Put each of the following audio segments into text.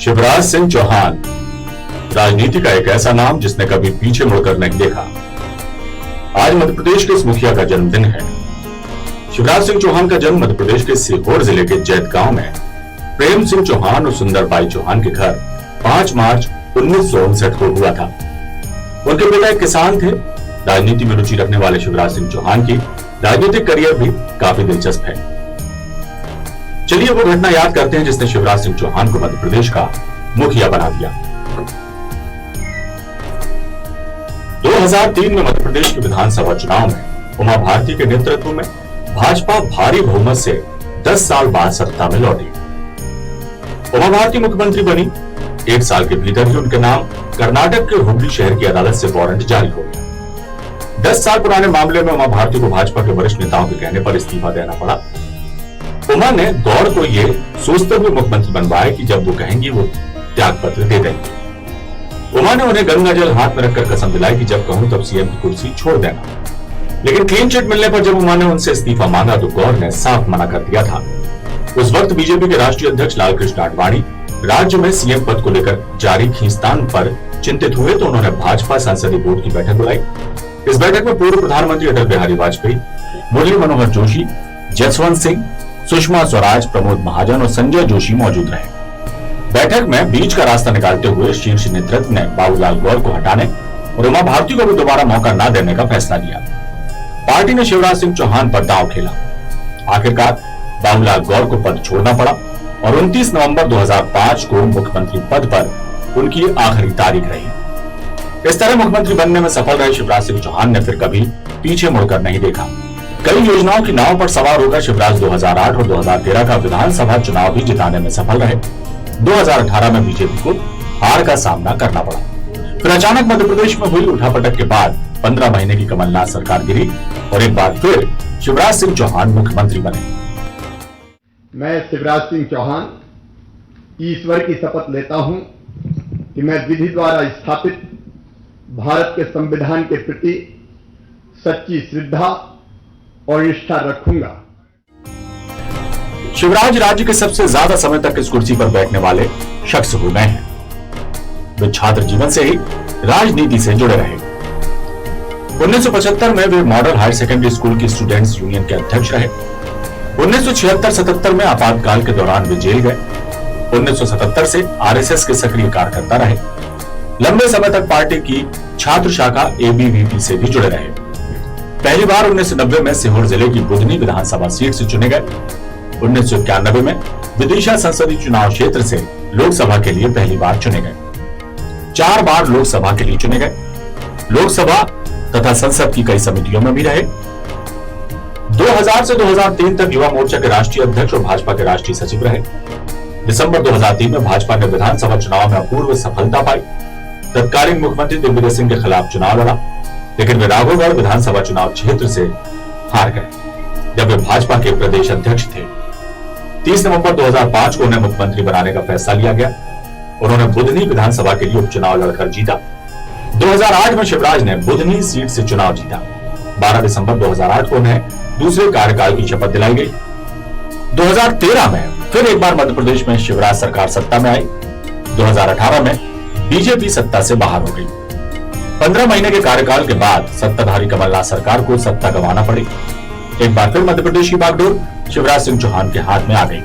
शिवराज सिंह चौहान, राजनीति का एक ऐसा नाम जिसने कभी पीछे मुड़कर नहीं देखा। आज मध्य प्रदेश के इस मुखिया का जन्मदिन है। शिवराज सिंह चौहान का जन्म मध्य प्रदेश के सीहोर जिले के जैत गांव में प्रेम सिंह चौहान और सुंदरबाई चौहान के घर 5 मार्च 1959 को हुआ था। उनके पिता एक किसान थे। राजनीति में रुचि रखने वाले शिवराज सिंह चौहान की राजनीतिक करियर भी काफी दिलचस्प है। चलिए वो घटना याद करते हैं जिसने शिवराज सिंह चौहान को मध्य प्रदेश का मुखिया बना दिया। 2003 में मध्य प्रदेश के विधानसभा चुनाव में उमा भारती के नेतृत्व में भाजपा भारी बहुमत से 10 साल बाद सत्ता में लौटी। उमा भारती मुख्यमंत्री बनी। 1 साल के भीतर ही उनके नाम कर्नाटक के हुबली शहर की अदालत से वारंट जारी हो गया। 10 साल पुराने मामले में उमा भारती को भाजपा के वरिष्ठ नेताओं के कहने पर इस्तीफा देना पड़ा। उमा ने गौर को ये सोचते हुए मुख्यमंत्री बनवाया कि जब वो कहेंगी वो त्याग पत्र दे देंगे। उमा ने उन्हें गंगा जल हाथ में रखकर कसम दिलाई कि जब कहूं तब सीएम की कुर्सी छोड़ देना। लेकिन क्लीन चिट मिलने पर जब उमा ने उनसे इस्तीफा मांगा तो गौर ने साफ मना कर दिया था। उस वक्त बीजेपी के राष्ट्रीय अध्यक्ष लालकृष्ण आडवाणी राज्य में सीएम पद को लेकर जारी खींचतान पर चिंतित हुए तो उन्होंने भाजपा संसदीय बोर्ड की बैठक बुलाई। इस बैठक में पूर्व प्रधानमंत्री अटल बिहारी वाजपेयी, मुरली मनोहर जोशी, जसवंत सिंह, सुषमा स्वराज, प्रमोद महाजन और संजय जोशी मौजूद रहे। बैठक में बीच का रास्ता निकालते हुए शीर्ष नेतृत्व ने बाबूलाल गौर को हटाने और उमा भारती को भी दोबारा मौका न देने का फैसला लिया। पार्टी ने शिवराज सिंह चौहान पर दांव खेला। आखिरकार बाबूलाल गौर को पद छोड़ना पड़ा और 29 नवंबर 2005 को मुख्यमंत्री पद पर उनकी आखिरी तारीख रही। इस तरह मुख्यमंत्री बनने में सफल रहे शिवराज सिंह चौहान ने फिर कभी पीछे मुड़कर नहीं देखा। कई योजनाओं की नाव पर सवार होकर शिवराज 2008 और 2013 का विधानसभा चुनाव भी जिताने में सफल रहे। 2018 में बीजेपी को हार का सामना करना पड़ा। फिर अचानक मध्य प्रदेश में हुई उठापटक के बाद 15 महीने की कमलनाथ सरकार गिरी और एक बार फिर शिवराज सिंह चौहान मुख्यमंत्री बने। मैं शिवराज सिंह चौहान ईश्वर की शपथ लेता हूं कि मैं विधि द्वारा स्थापित भारत के संविधान के प्रति सच्ची श्रद्धा और निष्ठा रखूंगा। शिवराज राज्य के सबसे ज्यादा समय तक इस कुर्सी पर बैठने वाले शख्स हो गए हैं। वे छात्र जीवन से ही राजनीति से जुड़े रहे। 1975 में वे मॉडल हायर सेकेंडरी स्कूल की स्टूडेंट्स यूनियन के अध्यक्ष रहे। 1976-77 में आपातकाल के दौरान वे जेल गए। 1977 से आरएसएस के सक्रिय कार्यकर्ता रहे। लंबे समय तक पार्टी की छात्र शाखा एबीवीपी से भी जुड़े रहे। पहली बार 1990 में सीहोर जिले की बुधनी विधानसभा सीट से चुने गए। 1991 में विदिशा संसदीय चुनाव क्षेत्र से लोकसभा के लिए पहली बार चुने गए। 4 बार लोकसभा के लिए चुने गए। लोकसभा तथा संसद की कई समितियों में भी रहे। 2000 से 2003 तक युवा मोर्चा के राष्ट्रीय अध्यक्ष और भाजपा के राष्ट्रीय सचिव रहे। दिसंबर 2003 में भाजपा ने विधानसभा चुनाव में अपूर्व सफलता पाई। तत्कालीन मुख्यमंत्री दिग्विजय सिंह के खिलाफ चुनाव लड़ा, लेकिन वे राघवगढ़ विधानसभा चुनाव क्षेत्र से हार गए जब वे भाजपा के प्रदेश अध्यक्ष थे। 30 नवंबर 2005 को उन्हें मुख्यमंत्री बनाने का फैसला लिया गया। उन्होंने बुधनी विधानसभा के लिए उपचुनाव लड़कर जीता। 2008 में शिवराज ने बुधनी सीट से चुनाव जीता। 12 दिसंबर 2008 को उन्हें दूसरे कार्यकाल की शपथ दिलाई गई। 2013 में फिर एक बार मध्य प्रदेश में शिवराज सरकार सत्ता में आई। 2018 में बीजेपी सत्ता से बाहर हो गई। 15 महीने के कार्यकाल के बाद सत्ताधारी कमलनाथ सरकार को सत्ता गंवाना पड़ी। एक बार फिर मध्य प्रदेश की बागडोर शिवराज सिंह चौहान के हाथ में आ गई।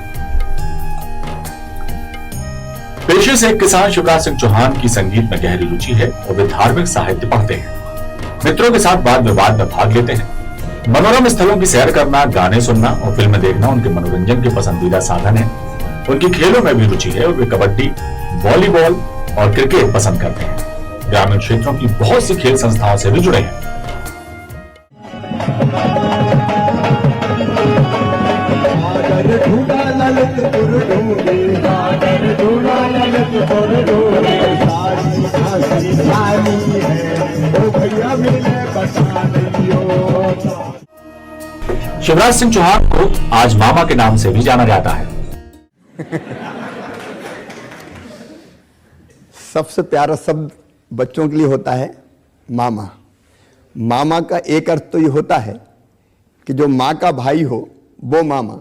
पेशे से एक किसान शिवराज सिंह चौहान की संगीत में गहरी रुचि है और वे धार्मिक साहित्य पढ़ते हैं। मित्रों के साथ वाद विवाद में भाग लेते हैं। मनोरम स्थलों की सैर करना, गाने सुनना और फिल्में देखना उनके मनोरंजन के पसंदीदा साधन है। उनकी खेलों में भी रुचि है और वे कबड्डी, वॉलीबॉल और क्रिकेट पसंद करते हैं। ग्रामीण क्षेत्रों की बहुत सी खेल संस्थाओं से भी जुड़े हैं। शिवराज सिंह चौहान को आज मामा के नाम से भी जाना जाता है। सबसे प्यारा शब्द बच्चों के लिए होता है मामा। मामा का एक अर्थ तो ये होता है कि जो माँ का भाई हो वो मामा,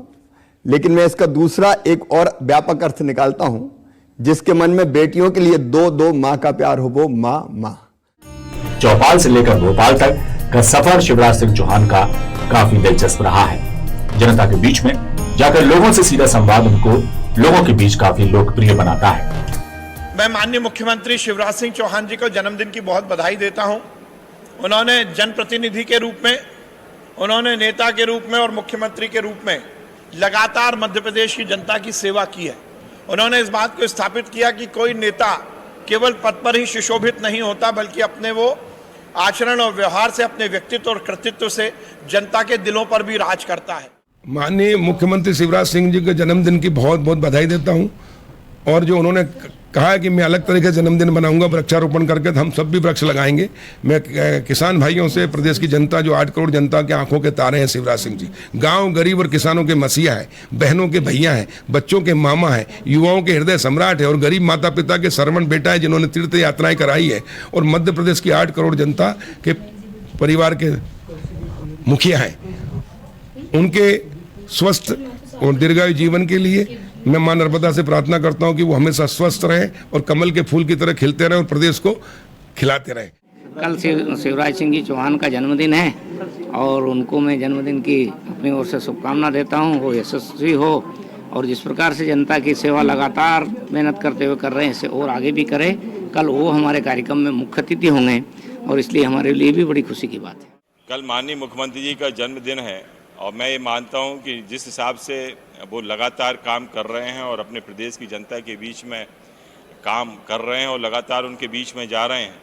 लेकिन मैं इसका दूसरा एक और व्यापक अर्थ निकालता हूँ जिसके मन में बेटियों के लिए दो दो माँ का प्यार हो, वो माँ माँ। चौपाल से लेकर भोपाल तक का सफर शिवराज सिंह चौहान का काफी दिलचस्प रहा है। जनता के बीच में जाकर लोगों से सीधा संवाद उनको लोगों के बीच काफी लोकप्रिय बनाता है। मैं माननीय मुख्यमंत्री शिवराज सिंह चौहान जी को जन्मदिन की बहुत बधाई देता हूं। उन्होंने जनप्रतिनिधि के रूप में, उन्होंने नेता के रूप में और मुख्यमंत्री के रूप में लगातार मध्य प्रदेश की जनता की सेवा की है। उन्होंने इस बात को स्थापित किया कि कोई नेता केवल पद पर ही सुशोभित नहीं होता, बल्कि अपने वो आचरण और व्यवहार से, अपने व्यक्तित्व और कृतित्व से जनता के दिलों पर भी राज करता है। माननीय मुख्यमंत्री शिवराज सिंह जी के जन्मदिन की बहुत बहुत बधाई देता हूं। और जो उन्होंने कहा है कि मैं अलग तरीके से जन्मदिन मनाऊंगा वृक्षारोपण करके, तो हम सब भी वृक्ष लगाएंगे। मैं किसान भाइयों से, प्रदेश की जनता जो 8 करोड़ जनता के आंखों के तारे हैं शिवराज सिंह जी, गांव गरीब और किसानों के मसीहा है, बहनों के भैया हैं, बच्चों के मामा है, युवाओं के हृदय सम्राट है और गरीब माता पिता के श्रवण बेटा है, जिन्होंने तीर्थ यात्राएं कराई है और मध्य प्रदेश की 8 करोड़ जनता के परिवार के मुखिया हैं। उनके स्वस्थ और दीर्घायु जीवन के लिए मैं मां नर्मदा से प्रार्थना करता हूं कि वो हमेशा स्वस्थ रहे और कमल के फूल की तरह खिलते रहे और प्रदेश को खिलाते रहे। कल शिवराज सिंह जी चौहान का जन्मदिन है और उनको मैं जन्मदिन की अपनी ओर से शुभकामना देता हूं, वो यशस्वी हो और जिस प्रकार से जनता की सेवा लगातार मेहनत करते हुए कर रहे हैं, इसे और आगे भी करें। कल वो हमारे कार्यक्रम में मुख्य अतिथि होंगे और इसलिए हमारे लिए भी बड़ी खुशी की बात है। कल माननीय मुख्यमंत्री जी का जन्मदिन है और मैं ये मानता हूं कि जिस हिसाब से वो लगातार काम कर रहे हैं और अपने प्रदेश की जनता के बीच में काम कर रहे हैं और लगातार उनके बीच में जा रहे हैं,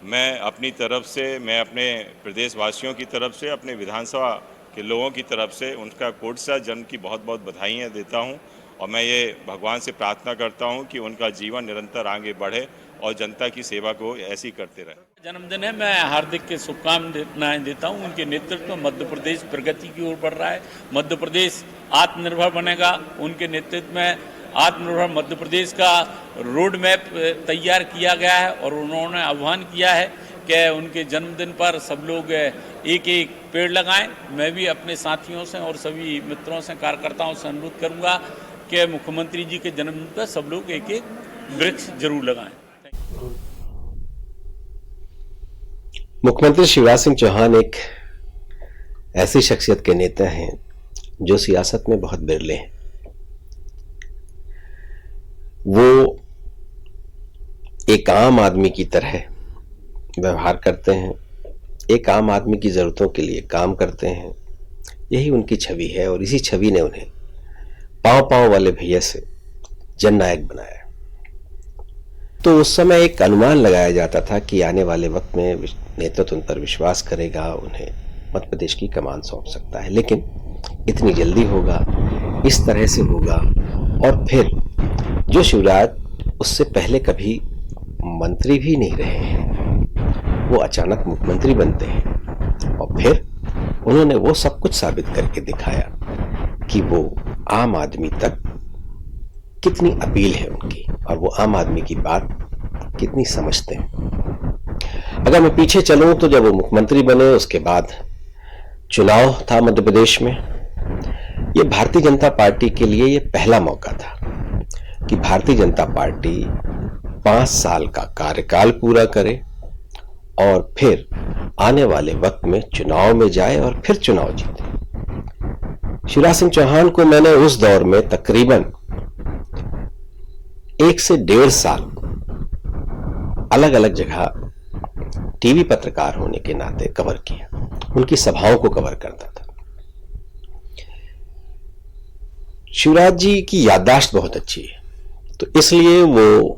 मैं अपनी तरफ से, मैं अपने प्रदेशवासियों की तरफ से, अपने विधानसभा के लोगों की तरफ से उनका कोटसा जन्म की बहुत बहुत बधाइयाँ देता हूँ और मैं ये भगवान से प्रार्थना करता हूँ कि उनका जीवन निरंतर आगे बढ़े और जनता की सेवा को ऐसी करते रहे। जन्मदिन है, मैं हार्दिक के शुभकामनाएं देता हूं। उनके नेतृत्व में मध्य प्रदेश प्रगति की ओर बढ़ रहा है, मध्य प्रदेश आत्मनिर्भर बनेगा। उनके नेतृत्व में आत्मनिर्भर मध्य प्रदेश का रोड मैप तैयार किया गया है और उन्होंने आह्वान किया है कि उनके जन्मदिन पर सब लोग एक एक पेड़ लगाएं। मैं भी अपने साथियों से और सभी मित्रों से, कार्यकर्ताओं से अनुरोध करूंगा कि मुख्यमंत्री जी के जन्मदिन पर सब लोग एक एक वृक्ष जरूर लगाएं। मुख्यमंत्री शिवराज सिंह चौहान एक ऐसी शख्सियत के नेता हैं जो सियासत में बहुत बिरले हैं। वो एक आम आदमी की तरह व्यवहार करते हैं, एक आम आदमी की जरूरतों के लिए काम करते हैं। यही उनकी छवि है और इसी छवि ने उन्हें पांव पांव वाले भैया से जननायक बनाया। तो उस समय एक अनुमान लगाया जाता था कि आने वाले वक्त में नेतृत्व उन पर विश्वास करेगा, उन्हें मध्य प्रदेश की कमान सौंप सकता है, लेकिन इतनी जल्दी होगा, इस तरह से होगा। और फिर जो शिवराज उससे पहले कभी मंत्री भी नहीं रहे हैं, वो अचानक मुख्यमंत्री बनते हैं और फिर उन्होंने वो सब कुछ साबित करके दिखाया कि वो आम आदमी तक कितनी अपील है उनकी और वो आम आदमी की बात कितनी समझते हैं। अगर मैं पीछे चलूं तो जब वो मुख्यमंत्री बने उसके बाद चुनाव था मध्य प्रदेश में। ये भारतीय जनता पार्टी के लिए ये पहला मौका था कि भारतीय जनता पार्टी 5 साल का कार्यकाल पूरा करे और फिर आने वाले वक्त में चुनाव में जाए और फिर चुनाव जीते। शिवराज सिंह चौहान को मैंने उस दौर में तकरीबन 1 से 1.5 साल अलग अलग जगह टीवी पत्रकार होने के नाते कवर किया, उनकी सभाओं को कवर करता था। शिवराज जी की याददाश्त बहुत अच्छी है, तो इसलिए वो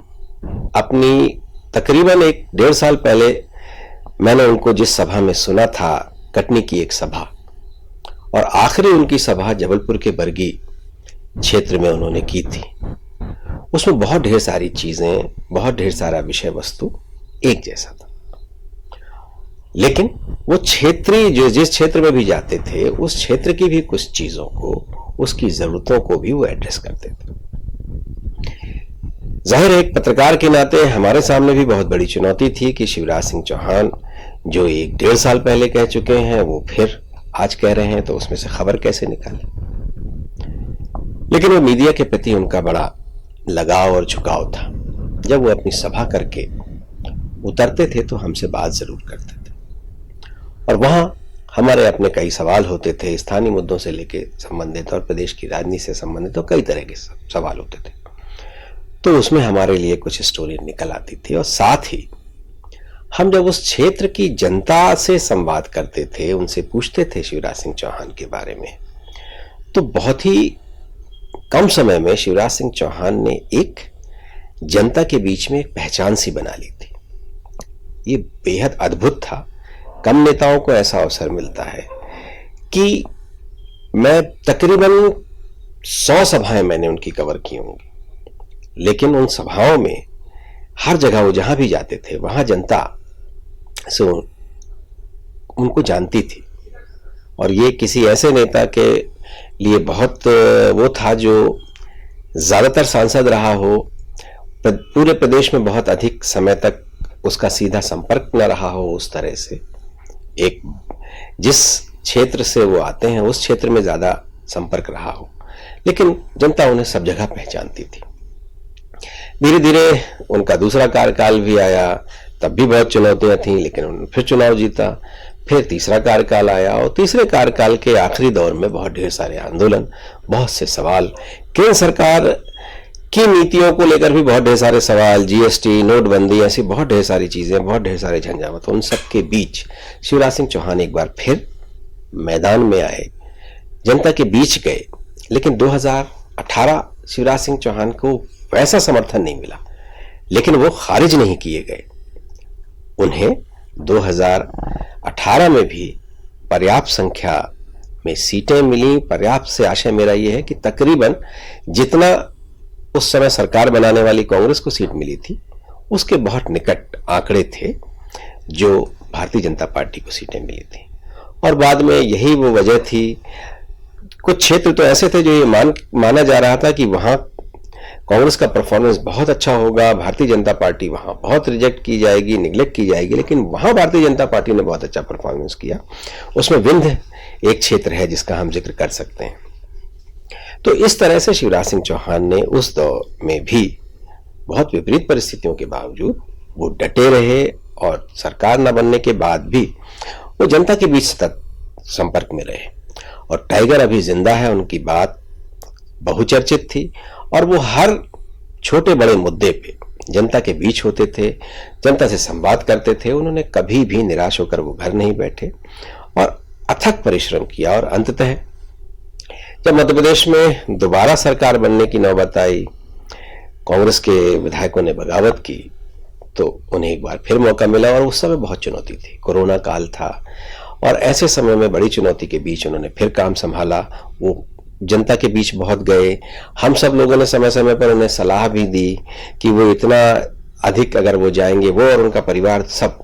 अपनी तकरीबन 1.5 साल पहले मैंने उनको जिस सभा में सुना था, कटनी की एक सभा, और आखिरी उनकी सभा जबलपुर के बरगी क्षेत्र में उन्होंने की थी। उसमें बहुत ढेर सारी चीजें, बहुत ढेर सारा विषय वस्तु एक जैसा था, लेकिन वो क्षेत्रीय जो जिस क्षेत्र में भी जाते थे उस क्षेत्र की भी कुछ चीजों को, उसकी जरूरतों को भी वो एड्रेस करते थे। जाहिर है एक पत्रकार के नाते हमारे सामने भी बहुत बड़ी चुनौती थी कि शिवराज सिंह चौहान जो 1.5 साल पहले कह चुके हैं वो फिर आज कह रहे हैं, तो उसमें से खबर कैसे निकालें। लेकिन वो मीडिया के प्रति उनका बड़ा लगाव और झुकाव था। जब वो अपनी सभा करके उतरते थे तो हमसे बात जरूर करते थे, और वहां हमारे अपने कई सवाल होते थे, स्थानीय मुद्दों से लेके संबंधित और प्रदेश की राजनीति से संबंधित, और कई तरह के सवाल होते थे। तो उसमें हमारे लिए कुछ स्टोरी निकल आती थी, और साथ ही हम जब उस क्षेत्र की जनता से संवाद करते थे, उनसे पूछते थे शिवराज सिंह चौहान के बारे में, तो बहुत ही कम समय में शिवराज सिंह चौहान ने एक जनता के बीच में एक पहचान सी बना ली थी। ये बेहद अद्भुत था। कम नेताओं को ऐसा अवसर मिलता है कि मैं तकरीबन 100 सभाएं मैंने उनकी कवर की होंगी, लेकिन उन सभाओं में हर जगह वो जहां भी जाते थे वहां जनता से उनको जानती थी। और ये किसी ऐसे नेता के लिए बहुत वो था जो ज्यादातर सांसद रहा हो, पूरे प्रदेश में बहुत अधिक समय तक उसका सीधा संपर्क न रहा हो, उस तरह से एक जिस क्षेत्र से वो आते हैं उस क्षेत्र में ज्यादा संपर्क रहा हो, लेकिन जनता उन्हें सब जगह पहचानती थी। धीरे धीरे उनका दूसरा कार्यकाल भी आया, तब भी बहुत चुनौतियां थीं, लेकिन उन्होंने फिर चुनाव जीता। फिर तीसरा कार्यकाल आया, और तीसरे कार्यकाल के आखिरी दौर में बहुत ढेर सारे आंदोलन, बहुत से सवाल, केंद्र सरकार की नीतियों को लेकर भी बहुत ढेर सारे सवाल, जीएसटी, नोटबंदी, ऐसी बहुत ढेर सारी चीजें, बहुत ढेर सारे झंझावात। उन सब के बीच शिवराज सिंह चौहान एक बार फिर मैदान में आए, जनता के बीच गए। लेकिन 2018 शिवराज सिंह चौहान को वैसा समर्थन नहीं मिला, लेकिन वो खारिज नहीं किए गए। उन्हें 2018 में भी पर्याप्त संख्या में सीटें मिली। पर्याप्त से आशय मेरा यह है कि तकरीबन जितना उस समय सरकार बनाने वाली कांग्रेस को सीट मिली थी, उसके बहुत निकट आंकड़े थे जो भारतीय जनता पार्टी को सीटें मिली थी। और बाद में यही वो वजह थी, कुछ क्षेत्र तो ऐसे थे जो ये माना जा रहा था कि वहां कांग्रेस का परफॉर्मेंस बहुत अच्छा होगा, भारतीय जनता पार्टी वहां बहुत रिजेक्ट की जाएगी, निगलेक्ट की जाएगी, लेकिन वहां भारतीय जनता पार्टी ने बहुत अच्छा परफॉर्मेंस किया। उसमें विंध्य एक क्षेत्र है जिसका हम जिक्र कर सकते हैं। तो इस तरह से शिवराज सिंह चौहान ने उस दौर में भी बहुत विपरीत परिस्थितियों के बावजूद वो डटे रहे, और सरकार न बनने के बाद भी वो जनता के बीच सतत संपर्क में रहे। और टाइगर अभी जिंदा है, उनकी बात बहुचर्चित थी, और वो हर छोटे बड़े मुद्दे पे जनता के बीच होते थे, जनता से संवाद करते थे। उन्होंने कभी भी निराश होकर वो घर नहीं बैठे और अथक परिश्रम किया। और अंततः जब मध्य प्रदेश में दोबारा सरकार बनने की नौबत आई, कांग्रेस के विधायकों ने बगावत की, तो उन्हें एक बार फिर मौका मिला। और उस समय बहुत चुनौती थी, कोरोना काल था, और ऐसे समय में बड़ी चुनौती के बीच उन्होंने फिर काम संभाला। वो जनता के बीच बहुत गए। हम सब लोगों ने समय समय पर उन्हें सलाह भी दी कि वो इतना अधिक अगर वो जाएंगे, वो और उनका परिवार सब,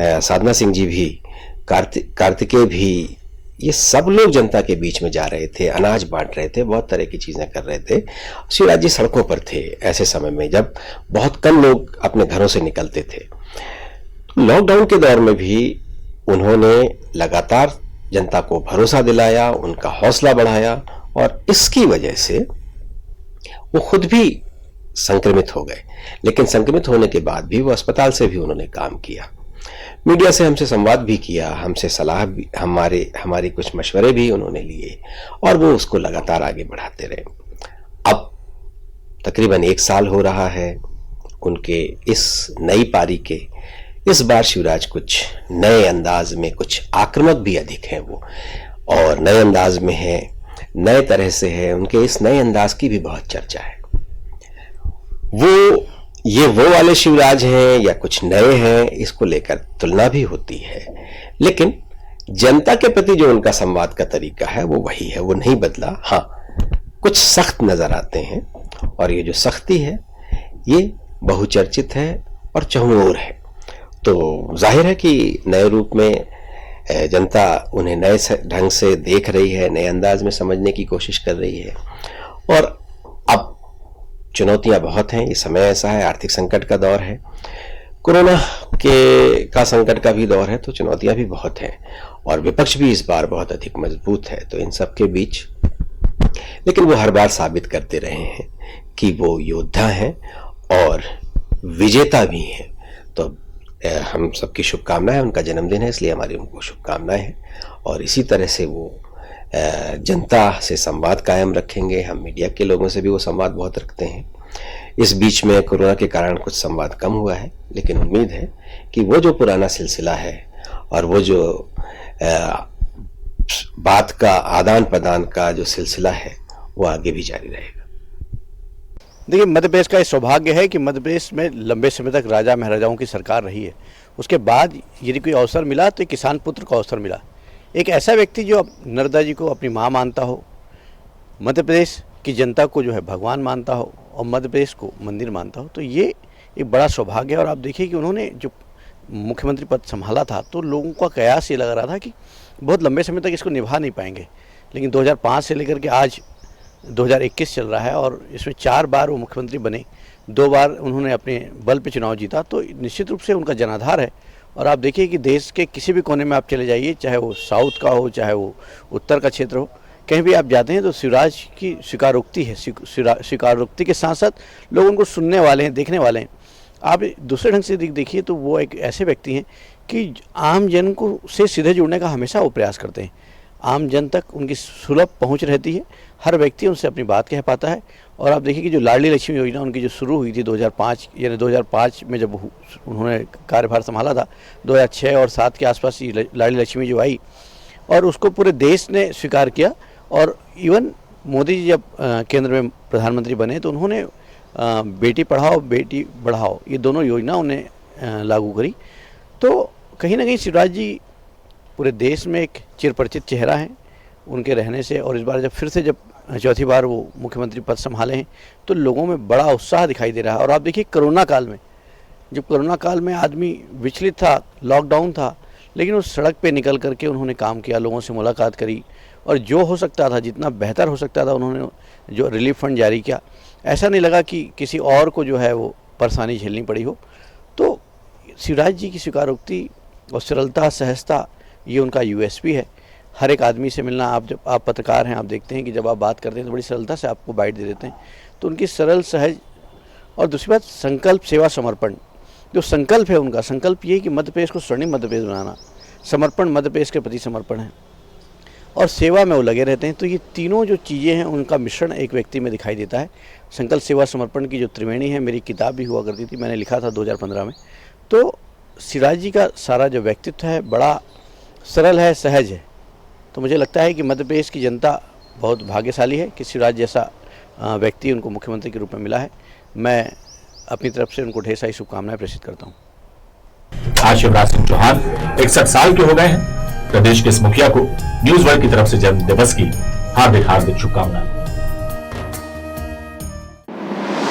साधना सिंह जी भी, कार्तिकेय भी, ये सब लोग जनता के बीच में जा रहे थे, अनाज बांट रहे थे, बहुत तरह की चीजें कर रहे थे। शिवराज जी सड़कों पर थे ऐसे समय में जब बहुत कम लोग अपने घरों से निकलते थे। लॉकडाउन के दौर में भी उन्होंने लगातार जनता को भरोसा दिलाया, उनका हौसला बढ़ाया, और इसकी वजह से वो खुद भी संक्रमित हो गए। लेकिन संक्रमित होने के बाद भी वो अस्पताल से भी उन्होंने काम किया, मीडिया से हमसे संवाद भी किया, हमसे सलाह भी, हमारी कुछ मशवरे भी उन्होंने लिए, और वो उसको लगातार आगे बढ़ाते रहे। अब तकरीबन 1 साल हो रहा है उनके इस नई पारी के। इस बार शिवराज कुछ नए अंदाज में, कुछ आक्रामक भी अधिक हैं वो, और नए अंदाज में है, नए तरह से है। उनके इस नए अंदाज की भी बहुत चर्चा है। वो वाले शिवराज हैं या कुछ नए हैं, इसको लेकर तुलना भी होती है। लेकिन जनता के प्रति जो उनका संवाद का तरीका है वो वही है, वो नहीं बदला। हाँ, कुछ सख्त नजर आते हैं, और ये जो सख्ती है ये बहुचर्चित है और चहुंओर है। तो जाहिर है कि नए रूप में जनता उन्हें नए ढंग से देख रही है, नए अंदाज में समझने की कोशिश कर रही है। और अब चुनौतियां बहुत हैं, ये समय ऐसा है, आर्थिक संकट का दौर है, कोरोना का संकट का भी दौर है, तो चुनौतियां भी बहुत हैं, और विपक्ष भी इस बार बहुत अधिक मजबूत है। तो इन सब के बीच लेकिन वो हर बार साबित करते रहे हैं कि वो योद्धा हैं और विजेता भी हैं। तो हम सबकी शुभकामनाएं, उनका जन्मदिन है इसलिए हमारी उनको शुभकामनाएं हैं। और इसी तरह से वो जनता से संवाद कायम रखेंगे। हम मीडिया के लोगों से भी वो संवाद बहुत रखते हैं। इस बीच में कोरोना के कारण कुछ संवाद कम हुआ है, लेकिन उम्मीद है कि वो जो पुराना सिलसिला है और वो जो बात का आदान प्रदान का जो सिलसिला है वो आगे भी जारी रहेगा। देखिए, मध्य प्रदेश का ये सौभाग्य है कि मध्य प्रदेश में लंबे समय तक राजा महाराजाओं की सरकार रही है। उसके बाद यदि कोई अवसर मिला तो किसान पुत्र को अवसर मिला। एक ऐसा व्यक्ति जो नर्मदा जी को अपनी माँ मानता हो, मध्य प्रदेश की जनता को जो है भगवान मानता हो और मध्य प्रदेश को मंदिर मानता हो, तो ये एक बड़ा सौभाग्य है। और आप देखिए कि उन्होंने जो मुख्यमंत्री पद संभाला था तो लोगों का कयास ये लग रहा था कि बहुत लंबे समय तक इसको निभा नहीं पाएंगे, लेकिन 2005 से लेकर के आज 2021 चल रहा है और इसमें 4 बार वो मुख्यमंत्री बने, 2 बार उन्होंने अपने बल पे चुनाव जीता, तो निश्चित रूप से उनका जनाधार है। और आप देखिए कि देश के किसी भी कोने में आप चले जाइए, चाहे वो साउथ का हो चाहे वो उत्तर का क्षेत्र हो, कहीं भी आप जाते हैं तो शिवराज की स्वीकारोक्ति है। स्वीकारोक्ति के साथ साथ लोग उनको सुनने वाले हैं, देखने वाले हैं। आप दूसरे ढंग से देखिए तो वो एक ऐसे व्यक्ति हैं कि आम जन को से सीधे जुड़ने का हमेशा वो प्रयास करते हैं। आम जन तक उनकी सुलभ पहुंच रहती है, हर व्यक्ति उनसे अपनी बात कह पाता है। और आप देखिए कि जो लाडली लक्ष्मी योजना उनकी जो शुरू हुई थी 2005 में जब उन्होंने कार्यभार संभाला था, 2006 और 2007 के आसपास ये लाडली लक्ष्मी जो आई और उसको पूरे देश ने स्वीकार किया। और इवन मोदी जी जब केंद्र में प्रधानमंत्री बने तो उन्होंने बेटी पढ़ाओ बेटी बढ़ाओ ये दोनों योजना उन्हें लागू करी। तो कहीं ना कहीं शिवराज जी पूरे देश में एक चिरपरिचित चेहरा हैं उनके रहने से। और इस बार जब चौथी बार वो मुख्यमंत्री पद संभाले हैं तो लोगों में बड़ा उत्साह दिखाई दे रहा है। और आप देखिए कोरोना काल में आदमी विचलित था, लॉकडाउन था, लेकिन उस सड़क पे निकल करके उन्होंने काम किया, लोगों से मुलाकात करी और जो हो सकता था, जितना बेहतर हो सकता था, उन्होंने जो रिलीफ फंड जारी किया। ऐसा नहीं लगा कि किसी और को जो है वो परेशानी झेलनी पड़ी हो। तो शिवराज जी की स्वीकारोक्ति और सरलता, सहजता, ये उनका यूएसपी है। हर एक आदमी से मिलना, जब आप पत्रकार हैं, आप देखते हैं कि जब आप बात करते हैं तो बड़ी सरलता से आपको बाइट दे देते हैं। तो उनकी सरल, सहज और दूसरी बात संकल्प, सेवा, समर्पण। जो संकल्प है उनका, संकल्प ये है कि मध्य प्रदेश को स्वर्णिम मध्य प्रदेश बनाना, समर्पण मध्य प्रदेश के प्रति समर्पण है और सेवा में वो लगे रहते हैं। तो ये तीनों जो चीज़ें हैं उनका मिश्रण एक व्यक्ति में दिखाई देता है। संकल्प, सेवा, समर्पण की जो त्रिवेणी है, मेरी किताब भी हुआ करती थी, मैंने लिखा था 2015 में। तो शिवराज जी का सारा जो व्यक्तित्व है बड़ा सरल है, सहज है। तो मुझे लगता है कि मध्य प्रदेश की जनता बहुत भाग्यशाली है कि शिवराज जैसा व्यक्ति उनको मुख्यमंत्री के रूप में मिला है। मैं अपनी तरफ से उनको ढेर सारी शुभकामनाएं प्रेषित करता हूँ। आज शिवराज सिंह चौहान 61 साल के हो गए हैं। प्रदेश के इस मुखिया को न्यूज वर्ल्ड की तरफ से जन्म दिवस की हार्दिक शुभकामनाएं।